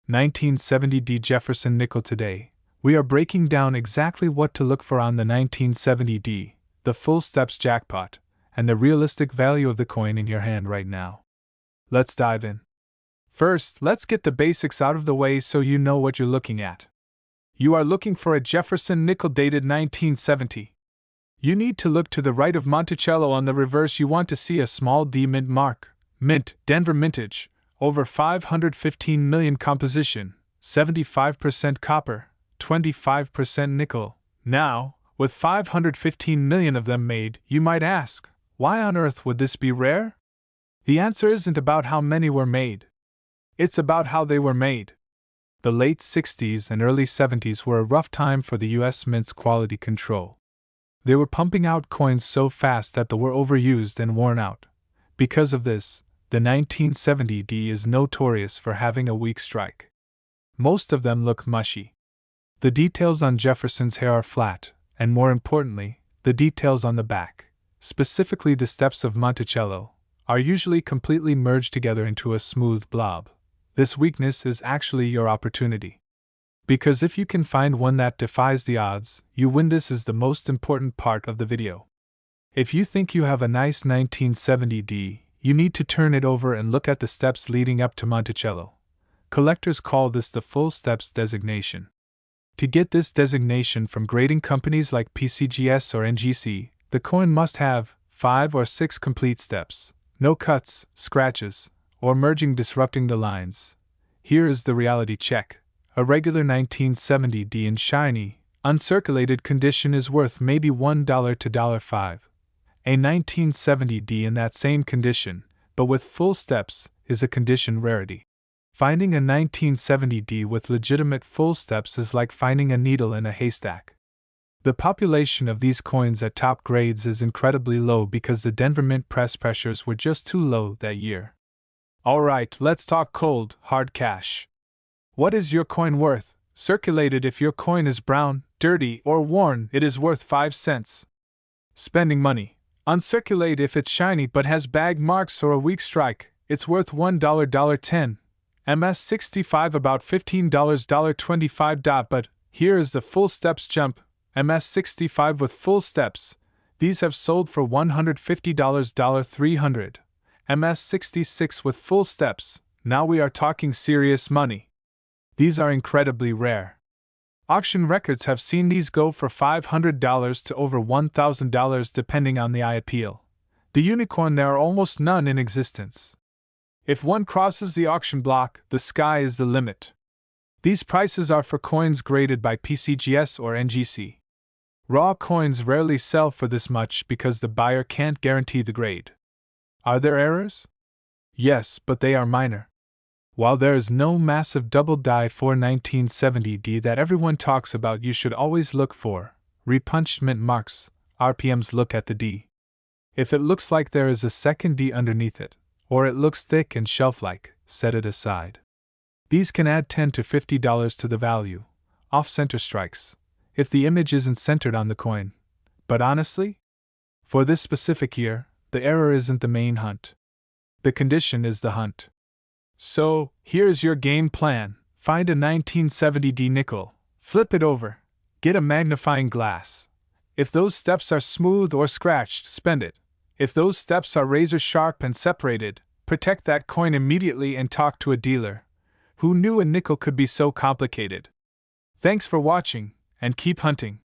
1970D Jefferson nickel. Today, we are breaking down exactly what to look for on the 1970D, the full steps jackpot, and the realistic value of the coin in your hand right now. Let's dive in. First, let's get the basics out of the way so you know what you're looking at. You are looking for a Jefferson nickel dated 1970. You need to look to the right of Monticello. On the reverse, you want to see a small D mint mark. Mint, Denver Mintage, over 515 million composition, 75% copper, 25% nickel. Now, with 515 million of them made, you might ask, why on earth would this be rare? The answer isn't about how many were made. It's about how they were made. The late 60s and early 70s were a rough time for the US Mint's quality control. They were pumping out coins so fast that they were overused and worn out. Because of this, the 1970D is notorious for having a weak strike. Most of them look mushy. The details on Jefferson's hair are flat, and more importantly, the details on the back, specifically the steps of Monticello, are usually completely merged together into a smooth blob. This weakness is actually your opportunity. Because if you can find one that defies the odds, you win. This is the most important part of the video. If you think you have a nice 1970D, you need to turn it over and look at the steps leading up to Monticello. Collectors call this the full steps designation. To get this designation from grading companies like PCGS or NGC, the coin must have 5 or 6 complete steps, no cuts, scratches, or merging disrupting the lines. Here is the reality check. A regular 1970D in shiny, uncirculated condition is worth maybe $1 to $5. A 1970D in that same condition, but with full steps, is a condition rarity. Finding a 1970D with legitimate full steps is like finding a needle in a haystack. The population of these coins at top grades is incredibly low because the Denver Mint press pressures were just too low that year. Alright, let's talk cold, hard cash. What is your coin worth? Circulated. If your coin is brown, dirty, or worn, it is worth 5 cents. Spending money. Uncirculated. If it's shiny but has bag marks or a weak strike, it's worth $1, $10. MS65 about $15, $25. But here is the full steps jump. MS65 with full steps. These have sold for $150, $300. MS66 with full steps. Now we are talking serious money. These are incredibly rare. Auction records have seen these go for $500 to over $1,000 depending on the eye appeal. The unicorn, there are almost none in existence. If one crosses the auction block, the sky is the limit. These prices are for coins graded by PCGS or NGC. Raw coins rarely sell for this much because the buyer can't guarantee the grade. Are there errors? Yes, but they are minor. While there is no massive double die for 1970D that everyone talks about, you should always look for repunched mint marks, RPMs. Look at the D. If it looks like there is a second D underneath it, or it looks thick and shelf-like, set it aside. These can add $10 to $50 to the value. Off-center strikes, if the image isn't centered on the coin. But honestly, for this specific year, the error isn't the main hunt. The condition is the hunt. So, here's your game plan. Find a 1970D nickel, flip it over, get a magnifying glass. If those steps are smooth or scratched, spend it. If those steps are razor sharp and separated, protect that coin immediately and talk to a dealer. Who knew a nickel could be so complicated? Thanks for watching, and keep hunting.